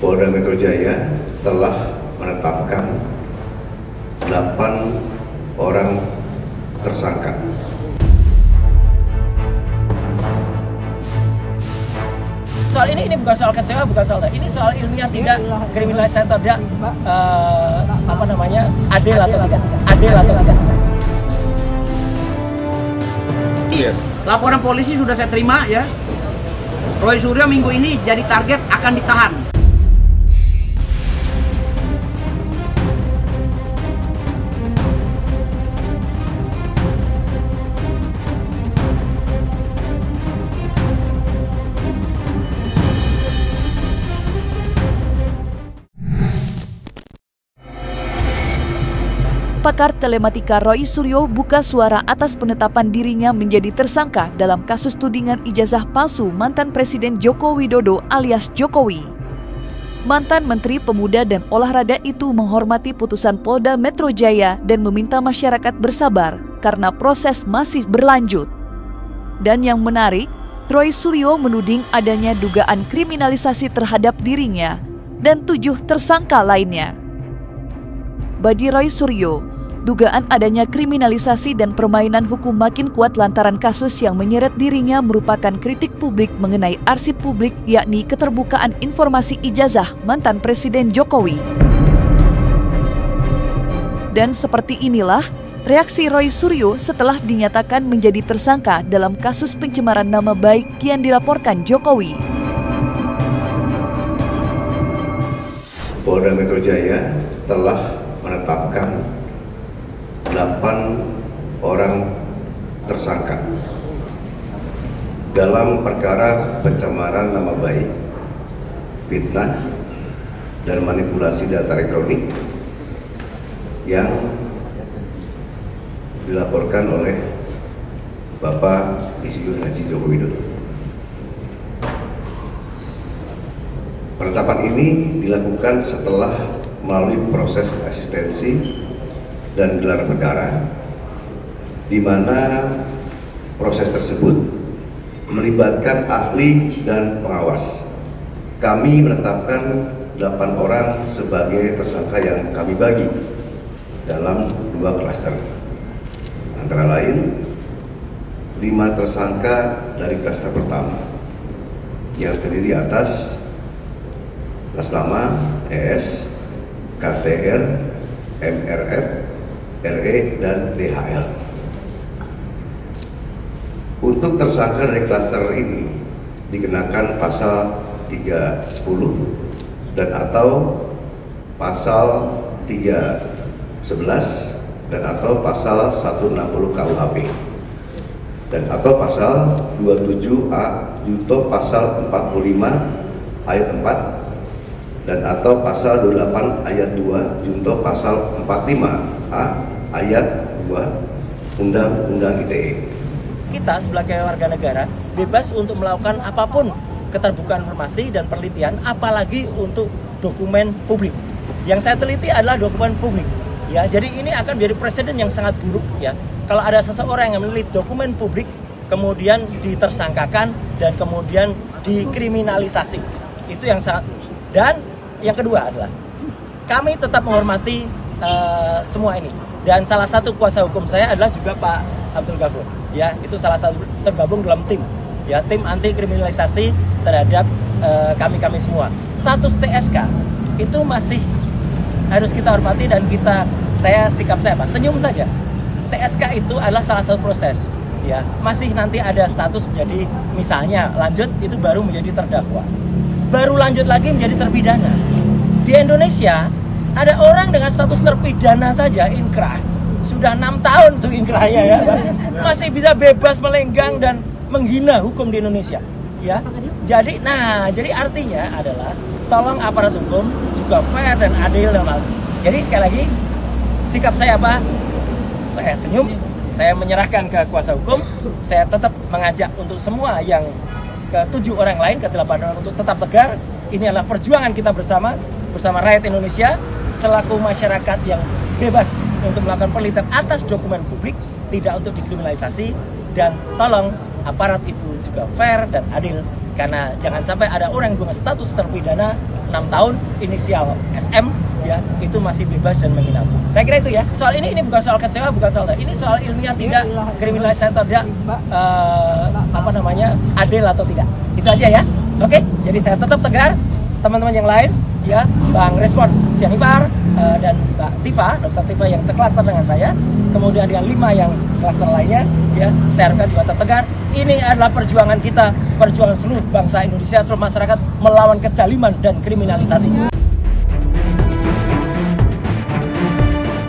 Polda Metro Jaya telah menetapkan 8 orang tersangka. Soal ini bukan soal kecewa, bukan soal ini soal ilmiah tidak kriminalisasi atau tidak adil atau tidak. Iya. Laporan polisi sudah saya terima ya. Roy Suryo minggu ini jadi target akan ditahan. Pakar telematika Roy Suryo buka suara atas penetapan dirinya menjadi tersangka dalam kasus tudingan ijazah palsu mantan Presiden Joko Widodo alias Jokowi. Mantan Menteri Pemuda dan Olahraga itu menghormati putusan Polda Metro Jaya dan meminta masyarakat bersabar karena proses masih berlanjut. Dan yang menarik, Roy Suryo menuding adanya dugaan kriminalisasi terhadap dirinya dan 7 tersangka lainnya. Bagi Roy Suryo, dugaan adanya kriminalisasi dan permainan hukum makin kuat lantaran kasus yang menyeret dirinya merupakan kritik publik mengenai arsip publik, yakni keterbukaan informasi ijazah mantan Presiden Jokowi. Dan seperti inilah reaksi Roy Suryo setelah dinyatakan menjadi tersangka dalam kasus pencemaran nama baik yang dilaporkan Jokowi. Polda Metro Jaya telah menetapkan 8 orang tersangka dalam perkara pencemaran nama baik, fitnah, dan manipulasi data elektronik yang dilaporkan oleh Bapak Insinyur Haji Joko Widodo. Penetapan ini dilakukan setelah melalui proses asistensi dan gelar perkara, di mana proses tersebut melibatkan ahli dan pengawas. Kami menetapkan 8 orang sebagai tersangka yang kami bagi dalam 2 klaster. Antara lain 5 tersangka dari klaster pertama yang terdiri atas atas nama ES, KTR, MRF, RE, dan DHL. Untuk tersangka dari klaster ini dikenakan pasal 310 dan atau pasal 311 dan atau pasal 160 KUHP dan atau pasal 27A junto pasal 45 ayat 4 dan atau pasal 28 ayat 2 junto pasal 45A ayat 2 Undang-Undang ITE. Kita sebagai warga negara bebas untuk melakukan apapun keterbukaan informasi dan penelitian, apalagi untuk dokumen publik. Yang saya teliti adalah dokumen publik. Ya, jadi ini akan menjadi presiden yang sangat buruk ya. Kalau ada seseorang yang meneliti dokumen publik kemudian ditersangkakan dan kemudian dikriminalisasi. Itu yang sangat. Dan yang kedua adalah kami tetap menghormati semua ini. Dan salah satu kuasa hukum saya adalah juga Pak Abdul Ghafur. Ya, itu salah satu tergabung dalam tim. Ya, tim anti kriminalisasi terhadap kami semua. Status TSK itu masih harus kita hormati dan sikap saya senyum saja. TSK itu adalah salah satu proses. Ya, masih nanti ada status menjadi misalnya lanjut itu baru menjadi terdakwa. Baru lanjut lagi menjadi terpidana. Di Indonesia ada orang dengan status terpidana saja inkrah sudah 6 tahun tuh inkrahnya ya, masih bisa bebas melenggang dan menghina hukum di Indonesia ya. Jadi artinya adalah tolong aparat hukum juga fair dan adil dan adil. Jadi sekali lagi sikap saya apa? Saya senyum, saya menyerahkan ke kuasa hukum, saya tetap mengajak untuk semua yang ke-7 orang lain, ke-8 orang untuk tetap tegar. Ini adalah perjuangan kita bersama rakyat Indonesia selaku masyarakat yang bebas untuk melakukan penelitian atas dokumen publik, tidak untuk dikriminalisasi, dan tolong aparat itu juga fair dan adil Karena jangan sampai ada orang yang punya status terpidana 6 tahun, inisial SM, ya itu masih bebas dan menghina hukum. Saya kira itu ya. Soal ini bukan soal kecewa, bukan soal ini soal ilmiah tidak, kriminalisasi atau tidak, adil atau tidak. Itu aja ya. Oke, jadi saya tetap tegar. Teman-teman yang lain, ya, Bang Respon Sianipar dan Mbak Tifa, Dr. Tifa yang seklaster dengan saya, kemudian dengan 5 yang klaster lainnya, ya, saya harapkan juga tetap tegar. Ini adalah perjuangan kita, perjuangan seluruh bangsa Indonesia, seluruh masyarakat melawan kezaliman dan kriminalisasi.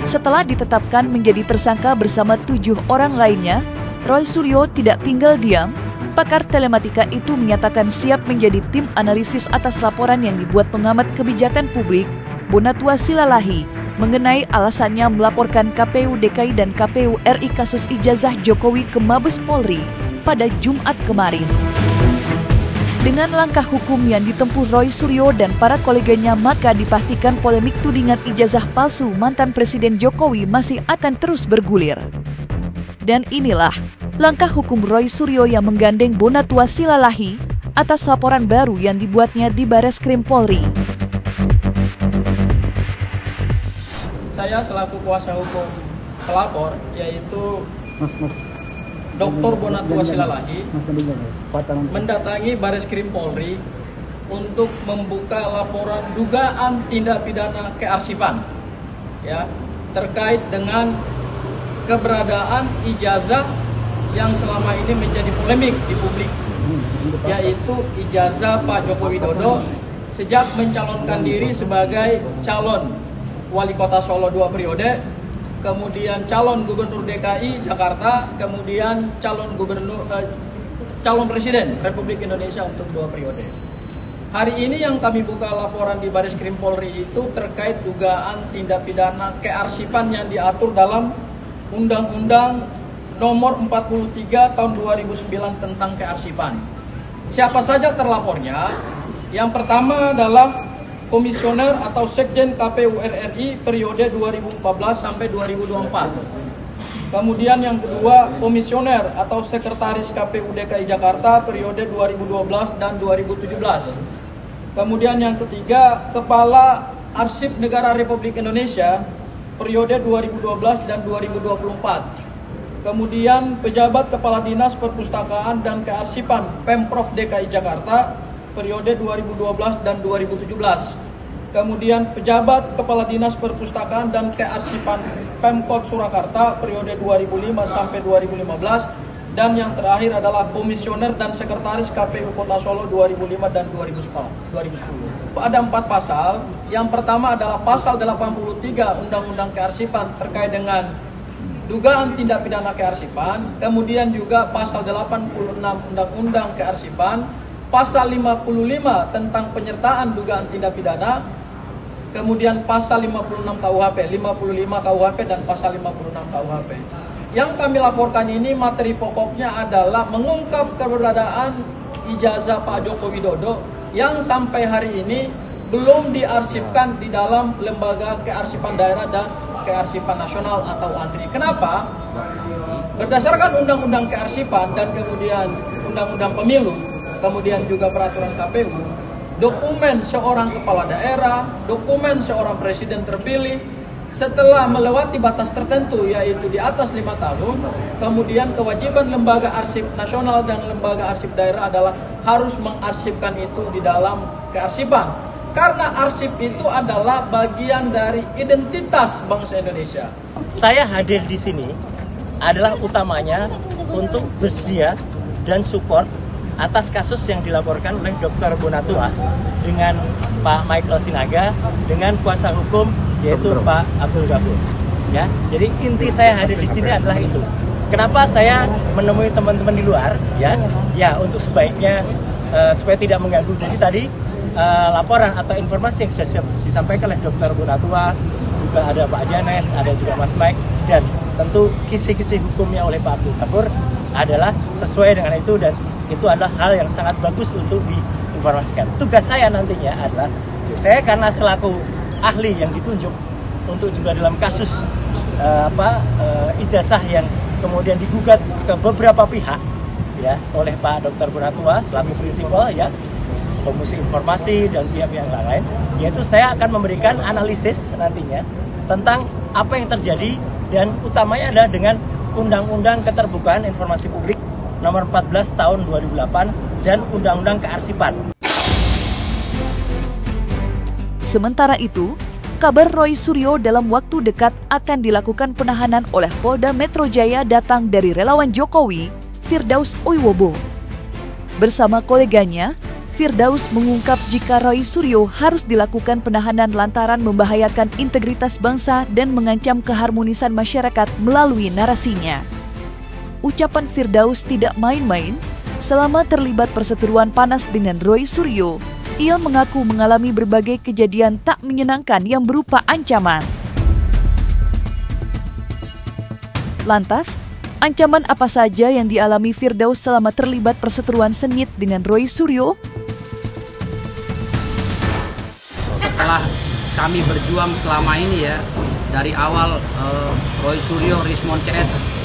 Setelah ditetapkan menjadi tersangka bersama 7 orang lainnya, Roy Suryo tidak tinggal diam. Pakar telematika itu menyatakan siap menjadi tim analisis atas laporan yang dibuat pengamat kebijakan publik, Bonatua Silalahi, mengenai alasannya melaporkan KPU DKI dan KPU RI kasus ijazah Jokowi ke Mabes Polri pada Jumat kemarin. Dengan langkah hukum yang ditempuh Roy Suryo dan para koleganya, maka dipastikan polemik tudingan ijazah palsu mantan Presiden Jokowi masih akan terus bergulir. Dan inilah langkah hukum Roy Suryo yang menggandeng Bonatua Silalahi atas laporan baru yang dibuatnya di Bareskrim Polri. Saya selaku kuasa hukum pelapor, yaitu Dr. Bonatua Silalahi, mendatangi Bareskrim Polri untuk membuka laporan dugaan tindak pidana kearsipan, ya, terkait dengan keberadaan ijazah yang selama ini menjadi polemik di publik, yaitu ijazah Pak Joko Widodo sejak mencalonkan diri sebagai calon wali kota Solo 2 periode, kemudian calon gubernur DKI Jakarta, kemudian calon presiden Republik Indonesia untuk 2 periode. Hari ini yang kami buka laporan di Bareskrim Polri itu terkait dugaan tindak pidana kearsipan yang diatur dalam Undang-Undang Nomor 43 Tahun 2009 tentang kearsipan. Siapa saja terlapornya? Yang pertama adalah Komisioner atau Sekjen KPU RI periode 2014 sampai 2024. Kemudian yang kedua, Komisioner atau Sekretaris KPU DKI Jakarta periode 2012 dan 2017. Kemudian yang ketiga, Kepala Arsip Negara Republik Indonesia periode 2012 dan 2024. Kemudian pejabat Kepala Dinas Perpustakaan dan Kearsipan Pemprov DKI Jakarta periode 2012 dan 2017. Kemudian pejabat Kepala Dinas Perpustakaan dan Kearsipan Pemkot Surakarta periode 2005 sampai 2015. Dan yang terakhir adalah Komisioner dan Sekretaris KPU Kota Solo 2005 dan 2010. Ada 4 pasal. Yang pertama adalah pasal 83 Undang-Undang Kearsipan terkait dengan dugaan tindak pidana kearsipan. Kemudian juga pasal 86 Undang-Undang Kearsipan, pasal 55 tentang penyertaan dugaan tindak pidana, kemudian pasal 56 KUHP, 55 KUHP dan pasal 56 KUHP. Yang kami laporkan ini materi pokoknya adalah mengungkap keberadaan ijazah Pak Joko Widodo yang sampai hari ini belum diarsipkan di dalam lembaga kearsipan daerah dan kearsipan nasional atau ANRI. Kenapa? Berdasarkan Undang-Undang Kearsipan dan kemudian Undang-Undang Pemilu, kemudian juga peraturan KPU, dokumen seorang kepala daerah, dokumen seorang presiden terpilih, setelah melewati batas tertentu yaitu di atas 5 tahun, kemudian kewajiban lembaga arsip nasional dan lembaga arsip daerah adalah harus mengarsipkan itu di dalam kearsipan. Karena arsip itu adalah bagian dari identitas bangsa Indonesia. Saya hadir di sini adalah utamanya untuk bersedia dan support atas kasus yang dilaporkan oleh Dr. Bonatua dengan Pak Michael Sinaga dengan kuasa hukum yaitu Pak Abdul Ghafur. Ya, jadi inti saya hadir di sini adalah itu. Kenapa saya menemui teman-teman di luar? Ya untuk sebaiknya supaya tidak mengganggu. Jadi tadi laporan atau informasi yang sudah disampaikan oleh Dr. Bonatua, juga ada Pak Janes, ada juga Mas Mike, dan tentu kisi-kisi hukumnya oleh Pak Abdul Ghafur adalah sesuai dengan itu, dan itu adalah hal yang sangat bagus untuk diinformasikan. Tugas saya nantinya adalah, saya karena selaku ahli yang ditunjuk untuk juga dalam kasus ijazah yang kemudian digugat ke beberapa pihak, ya oleh Pak Dr. Purnatua selaku prinsipal ya Komisi Informasi dan pihak-pihak lain, yaitu saya akan memberikan analisis nantinya tentang apa yang terjadi dan utamanya adalah dengan Undang-Undang Keterbukaan Informasi Publik Nomor 14 Tahun 2008 dan Undang-Undang Kearsipan. Sementara itu, kabar Roy Suryo dalam waktu dekat akan dilakukan penahanan oleh Polda Metro Jaya datang dari relawan Jokowi, Firdaus Oiwobo. Bersama koleganya, Firdaus mengungkap jika Roy Suryo harus dilakukan penahanan lantaran membahayakan integritas bangsa dan mengancam keharmonisan masyarakat melalui narasinya. Ucapan Firdaus tidak main-main. Selama terlibat perseteruan panas dengan Roy Suryo, ia mengaku mengalami berbagai kejadian tak menyenangkan yang berupa ancaman. Lantas, ancaman apa saja yang dialami Firdaus selama terlibat perseteruan sengit dengan Roy Suryo? Setelah kami berjuang selama ini ya, dari awal Roy Suryo, Rismon CS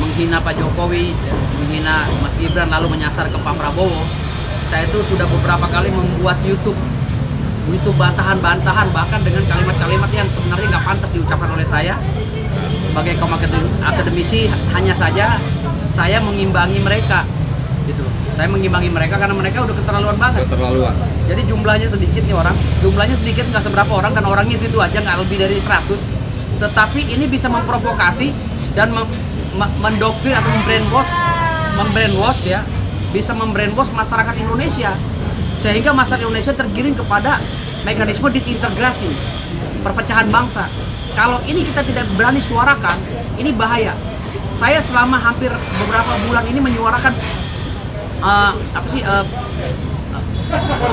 menghina Pak Jokowi, menghina Mas Gibran, lalu menyasar ke Pak Prabowo. Saya itu sudah beberapa kali membuat YouTube bantahan-bantahan, bahkan dengan kalimat-kalimat yang sebenarnya nggak pantas diucapkan oleh saya. Sebagai kaum akademisi, hanya saja saya mengimbangi mereka, gitu. Saya mengimbangi mereka karena mereka udah keterlaluan banget. Keterlaluan. Jadi jumlahnya sedikit nih orang, jumlahnya sedikit nggak seberapa orang, dan orangnya itu aja nggak lebih dari 100. Tetapi ini bisa memprovokasi dan mendoktrin atau membrainwash ya, bisa membrainwash masyarakat Indonesia sehingga masyarakat Indonesia tergiring kepada mekanisme disintegrasi, perpecahan bangsa. Kalau ini kita tidak berani suarakan, ini bahaya. Saya selama hampir beberapa bulan ini menyuarakan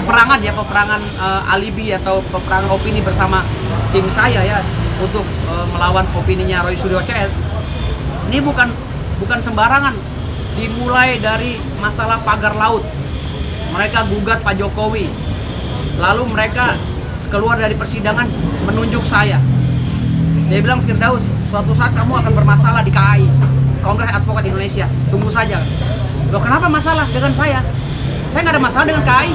peperangan alibi atau peperangan opini bersama tim saya ya untuk melawan opininya Roy Suryo CS. Ini bukan sembarangan. Dimulai dari masalah pagar laut, mereka gugat Pak Jokowi, lalu mereka keluar dari persidangan menunjuk saya. Dia bilang, Firdaus, suatu saat kamu akan bermasalah di KAI, Kongres Advokat Indonesia, tunggu saja. Loh, kenapa masalah dengan saya? Saya nggak ada masalah dengan KAI,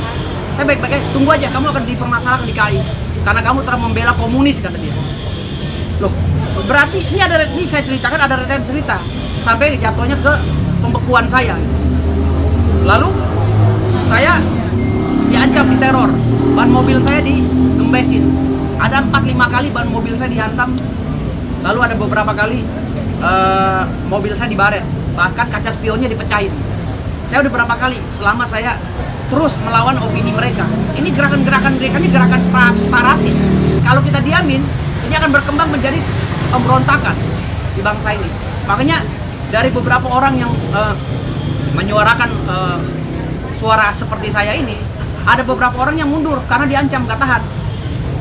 saya baik-baik aja, tunggu aja, kamu akan dipermasalahkan di KAI karena kamu telah membela komunis, kata dia. Loh, berarti ini saya ceritakan ada rentetan cerita sampai jatuhnya ke pembekuan saya. Lalu saya diancam, diteror, ban mobil saya digembesin, ada 4-5 kali ban mobil saya dihantam, lalu ada beberapa kali mobil saya dibaret, bahkan kaca spionnya dipecahin. Saya udah berapa kali selama saya terus melawan opini mereka. Ini gerakan-gerakan mereka ini gerakan separatis. Kalau kita diamin, ini akan berkembang menjadi pemberontakan di bangsa ini. Makanya dari beberapa orang yang menyuarakan suara seperti saya ini, ada beberapa orang yang mundur karena diancam, nggak tahan.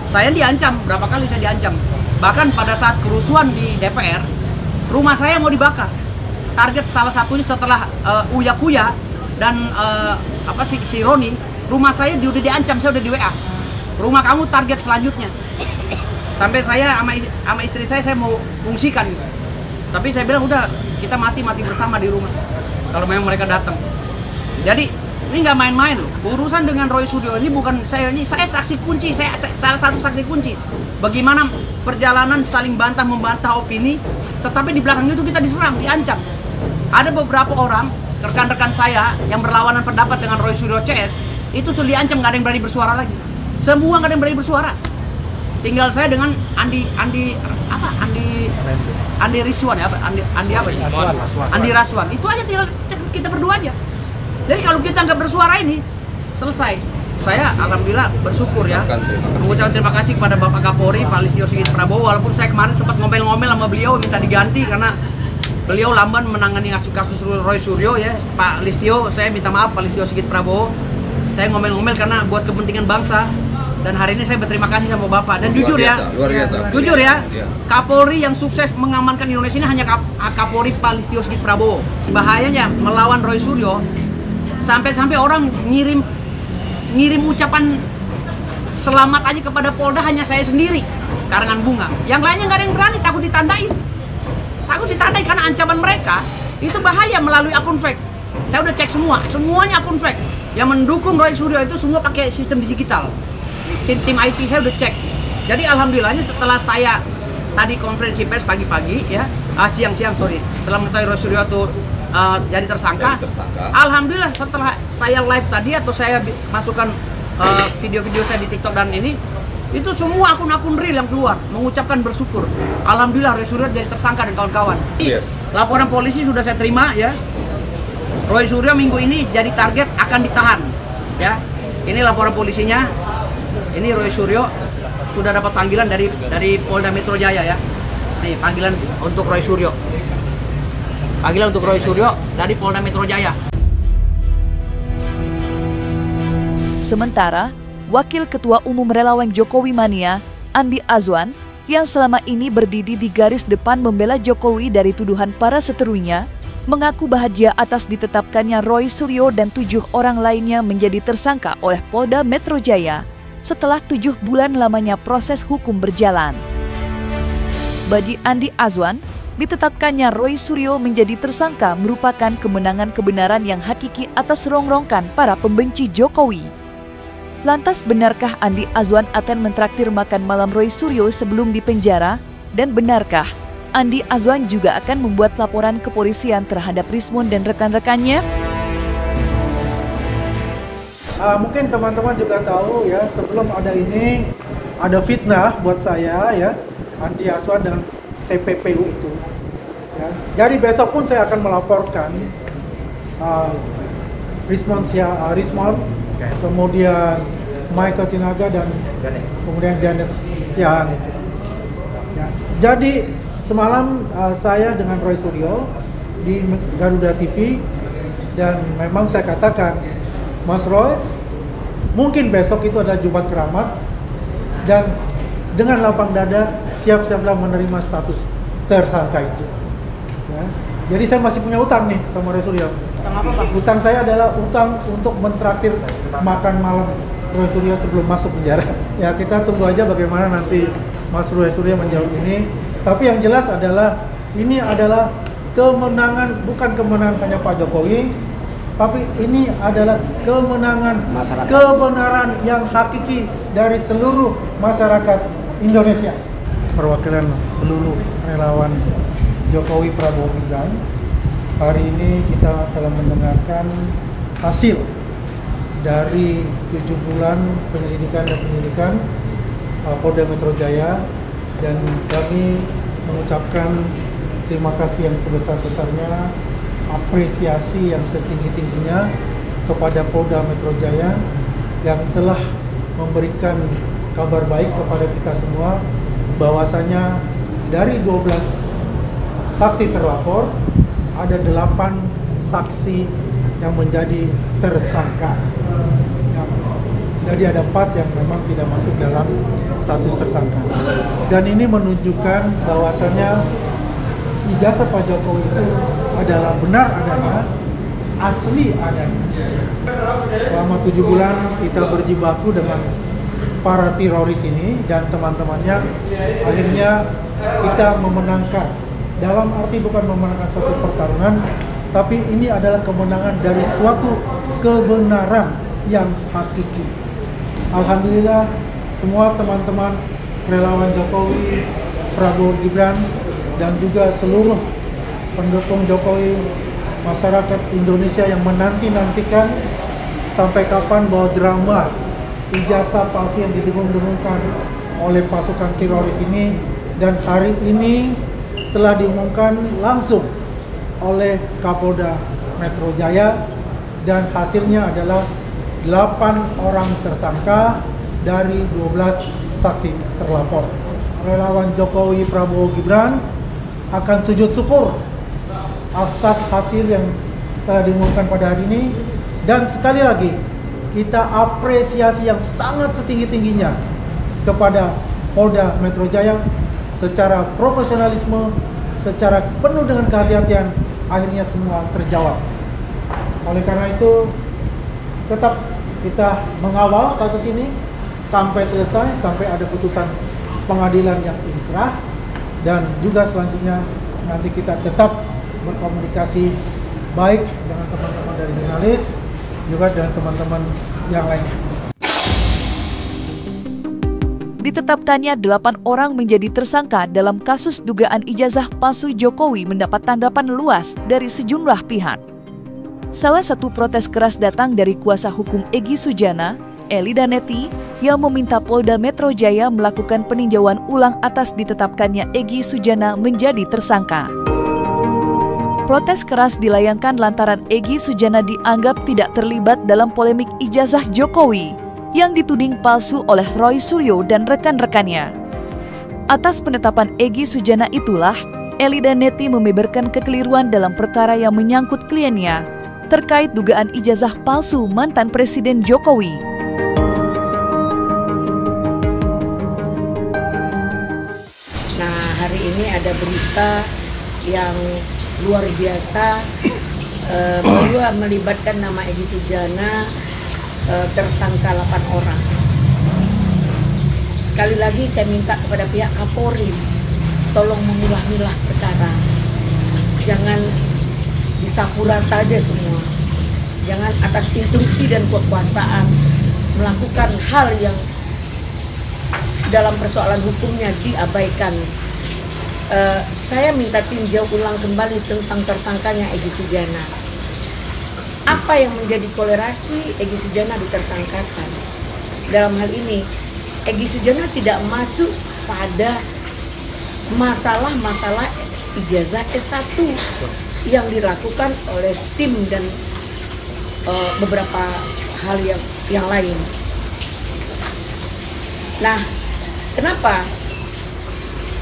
Saya diancam, berapa kali saya diancam. Bahkan pada saat kerusuhan di DPR, rumah saya mau dibakar. Target salah satunya setelah Uya Kuya dan si Roni, rumah saya udah diancam, saya udah di WA. Rumah kamu target selanjutnya. Sampai saya sama istri saya mau fungsikan. Tapi saya bilang udah, kita mati bersama di rumah kalau memang mereka datang. Jadi ini nggak main-main loh. Urusan dengan Roy Suryo ini bukan saya saksi kunci, saya salah satu saksi kunci. Bagaimana perjalanan saling bantah-membantah opini, tetapi di belakang itu kita diserang, diancam. Ada beberapa orang, rekan-rekan saya yang berlawanan pendapat dengan Roy Suryo CS, itu sudah diancam, nggak ada yang berani bersuara lagi. Semua nggak ada yang berani bersuara. Tinggal saya dengan Andi Rizwan ya, Andi Raswan. Itu aja, tinggal kita berdua aja. Jadi kalau kita nggak bersuara ini, selesai. Saya alhamdulillah bersyukur ya, mengucapkan terima kasih kepada Bapak Kapolri, Pak Listio Sigit Prabowo. Walaupun saya kemarin sempat ngomel-ngomel sama beliau, minta diganti karena beliau lamban menangani kasus Roy Suryo ya. Pak Listio, saya minta maaf Pak Listio Sigit Prabowo. Saya ngomel-ngomel karena buat kepentingan bangsa. Dan hari ini saya berterima kasih sama Bapak. Dan jujur ya, jujur ya, Kapolri yang sukses mengamankan Indonesia ini hanya Kapolri Pak Listio Sigit Prabowo. Bahayanya melawan Roy Suryo, sampai-sampai orang ngirim ucapan selamat aja kepada Polda hanya saya sendiri, karangan bunga. Yang lainnya nggak ada yang berani, takut ditandain karena ancaman mereka itu bahaya melalui akun fake. Saya udah cek semuanya akun fake. Yang mendukung Roy Suryo itu semua pakai sistem digital. Tim IT saya udah cek. Jadi alhamdulillahnya setelah saya tadi konferensi pers pagi-pagi ya, siang-siang setelah mengetahui Roy Suryo itu jadi tersangka. Alhamdulillah setelah saya live tadi atau saya masukkan video-video saya di TikTok dan ini, itu semua akun-akun real yang keluar mengucapkan bersyukur. Alhamdulillah Roy Suryo jadi tersangka dan kawan-kawan. Laporan polisi sudah saya terima ya. Roy Suryo minggu ini jadi target akan ditahan ya. Ini laporan polisinya. Ini Roy Suryo sudah dapat panggilan dari Polda Metro Jaya ya. Nih panggilan untuk Roy Suryo. Panggilan untuk Roy Suryo dari Polda Metro Jaya. Sementara, Wakil Ketua Umum Relawan Jokowi Mania, Andi Azwan, yang selama ini berdiri di garis depan membela Jokowi dari tuduhan para seterunya, mengaku bahagia atas ditetapkannya Roy Suryo dan 7 orang lainnya menjadi tersangka oleh Polda Metro Jaya setelah 7 bulan lamanya proses hukum berjalan. Bagi Andi Azwan, ditetapkannya Roy Suryo menjadi tersangka merupakan kemenangan kebenaran yang hakiki atas rongrongkan para pembenci Jokowi. Lantas benarkah Andi Azwan akan mentraktir makan malam Roy Suryo sebelum dipenjara? Dan benarkah Andi Azwan juga akan membuat laporan kepolisian terhadap Rismon dan rekan-rekannya? Mungkin teman-teman juga tahu ya, sebelum ada ini, ada fitnah buat saya ya, Andi Azwan dan TPPU itu. Ya. Jadi besok pun saya akan melaporkan Rismon, kemudian Michael Sinaga dan kemudian Dennis Siahaan itu. Ya. Jadi semalam saya dengan Roy Suryo di Garuda TV dan memang saya katakan, Mas Roy, mungkin besok itu ada Jumat Keramat dan dengan lapang dada siap-siaplah menerima status tersangka itu. Ya. Jadi saya masih punya utang nih sama Roy Suryo. Utang apa, Pak? Utang saya adalah utang untuk mentraktir makan malam Roy Suryo sebelum masuk penjara. Ya kita tunggu aja bagaimana nanti Mas Roy Suryo menjawab ini. Tapi yang jelas adalah ini adalah kemenangan, bukan kemenangan hanya Pak Jokowi, tapi ini adalah kemenangan masyarakat, kebenaran yang hakiki dari seluruh masyarakat Indonesia. Perwakilan seluruh relawan Jokowi Prabowo Gibran, hari ini kita telah mendengarkan hasil dari 7 bulan penyelidikan dan penyidikan Polda Metro Jaya, dan kami mengucapkan terima kasih yang sebesar-besarnya, apresiasi yang setinggi-tingginya kepada Polda Metro Jaya yang telah memberikan kabar baik kepada kita semua bahwasanya dari 12 saksi terlapor ada 8 saksi yang menjadi tersangka. Jadi ada 4 yang memang tidak masuk dalam status tersangka. Dan ini menunjukkan bahwasanya ijazah Pak Jokowi itu adalah benar adanya, asli adanya. Selama 7 bulan kita berjibaku dengan para teroris ini dan teman-temannya, akhirnya kita memenangkan. Dalam arti bukan memenangkan suatu pertarungan, tapi ini adalah kemenangan dari suatu kebenaran yang hakiki. Alhamdulillah, semua teman-teman relawan Jokowi, Prabowo Gibran, dan juga seluruh pendukung Jokowi, masyarakat Indonesia yang menanti-nantikan sampai kapan bahwa drama ijazah palsu yang didengung-dengungkan oleh pasukan teroris ini, dan hari ini telah diumumkan langsung oleh Kapolda Metro Jaya, dan hasilnya adalah 8 orang tersangka dari 12 saksi terlapor. Relawan Jokowi Prabowo Gibran akan sujud syukur atas hasil yang telah diumumkan pada hari ini, dan sekali lagi kita apresiasi yang sangat setinggi-tingginya kepada Polda Metro Jaya secara profesionalisme, secara penuh dengan kehati-hatian, akhirnya semua terjawab. Oleh karena itu, tetap kita mengawal kasus ini sampai selesai, sampai ada putusan pengadilan yang inkrah, dan juga selanjutnya nanti kita tetap berkomunikasi baik dengan teman-teman dari jurnalis, juga dengan teman-teman yang lainnya. Ditetapkannya 8 orang menjadi tersangka dalam kasus dugaan ijazah palsu Jokowi mendapat tanggapan luas dari sejumlah pihak. Salah satu protes keras datang dari kuasa hukum Egy Sujana, Eli Daneti, yang meminta Polda Metro Jaya melakukan peninjauan ulang atas ditetapkannya Egy Sujana menjadi tersangka. Protes keras dilayangkan lantaran Egy Sujana dianggap tidak terlibat dalam polemik ijazah Jokowi yang dituding palsu oleh Roy Suryo dan rekan-rekannya. Atas penetapan Egy Sujana itulah, Eli Daneti membeberkan kekeliruan dalam perkara yang menyangkut kliennya terkait dugaan ijazah palsu mantan Presiden Jokowi. Nah, hari ini ada berita yang luar biasa bahwa melibatkan nama Egy Sujana, tersangka 8 orang. Sekali lagi saya minta kepada pihak Kapolri, tolong memilah-milah perkara. Jangan disapu rata aja semua. Jangan atas instruksi dan kekuasaan melakukan hal yang dalam persoalan hukumnya diabaikan. Saya minta tinjau ulang kembali tentang tersangkanya Egy Sujana. Apa yang menjadi kolerasi Egy Sujana ditersangkakan? Dalam hal ini, Egy Sujana tidak masuk pada masalah-masalah ijazah S1 yang dilakukan oleh tim dan beberapa hal yang lain. Nah, kenapa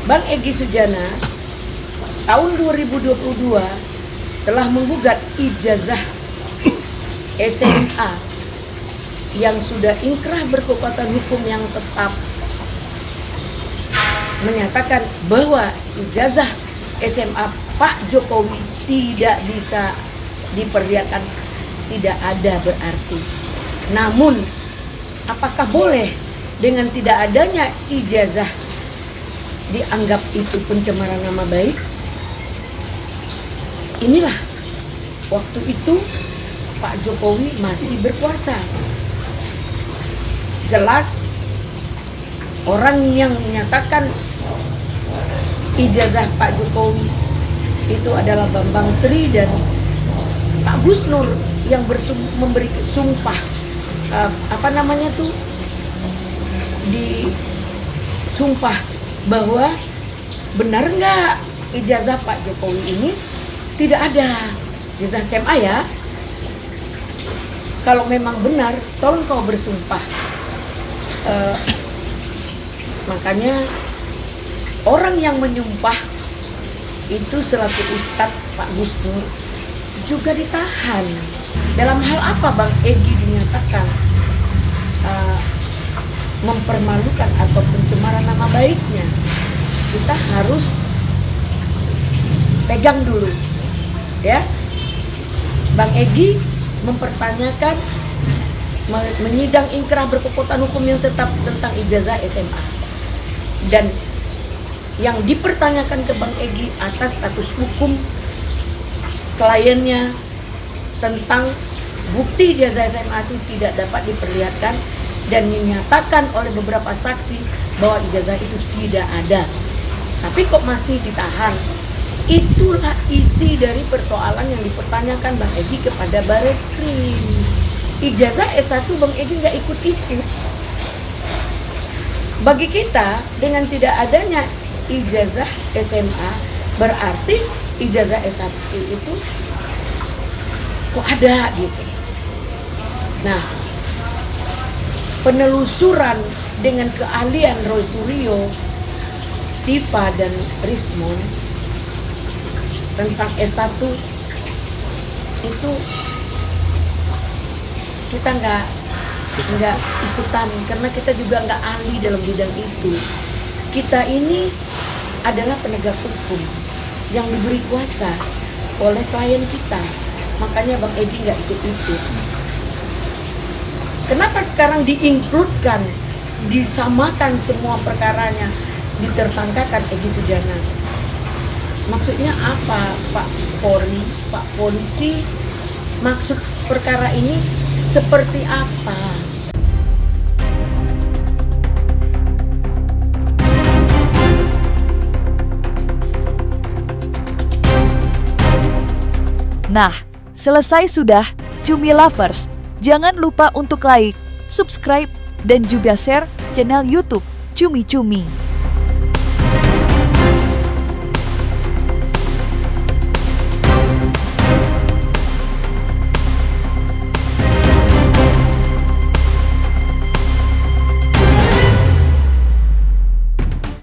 Bang Egy Sujana tahun 2022 telah menggugat ijazah SMA yang sudah inkrah berkekuatan hukum yang tetap, menyatakan bahwa ijazah SMA Pak Jokowi tidak bisa diperlihatkan, tidak ada berarti. Namun, apakah boleh dengan tidak adanya ijazah dianggap itu pencemaran nama baik? Inilah waktu itu Pak Jokowi masih berkuasa. Jelas orang yang menyatakan ijazah Pak Jokowi itu adalah Bambang Tri dan Pak Gus Nur yang memberi sumpah disumpah bahwa benar nggak ijazah Pak Jokowi ini tidak ada ijazah SMA ya. Kalau memang benar, tolong kau bersumpah. Makanya orang yang menyumpah itu selaku Ustadz Pak Gus Nur juga ditahan. Dalam hal apa Bang Egy dinyatakan mempermalukan atau pencemaran nama baiknya? Kita harus pegang dulu, ya. Bang Egy mempertanyakan, menyidang inkrah berkekuatan hukum yang tetap tentang ijazah SMA. Dan yang dipertanyakan ke Bang Egy atas status hukum kliennya tentang bukti ijazah SMA itu tidak dapat diperlihatkan dan dinyatakan oleh beberapa saksi bahwa ijazah itu tidak ada. Tapi kok masih ditahan? Itulah isi dari persoalan yang dipertanyakan Bang Egy kepada Bareskrim. Ijazah S1 Bang Egy nggak ikut-ikut. Bagi kita, dengan tidak adanya ijazah SMA, berarti ijazah S1 itu kok ada gitu. Nah, penelusuran dengan keahlian Roy Suryo, Tifa dan Rismon tentang S1 itu kita nggak ikutan karena kita juga nggak ahli dalam bidang itu. Kita ini adalah penegak hukum yang diberi kuasa oleh klien kita, makanya Bang Egy nggak ikut-ikut. Kenapa sekarang diinkludkan, disamakan semua perkaranya, ditersangkakan Egy Sujana? Maksudnya apa, Pak Polri, Pak Polisi? Maksud perkara ini seperti apa? Nah, selesai sudah, Cumi Lovers. Jangan lupa untuk like, subscribe, dan juga share channel YouTube Cumi Cumi.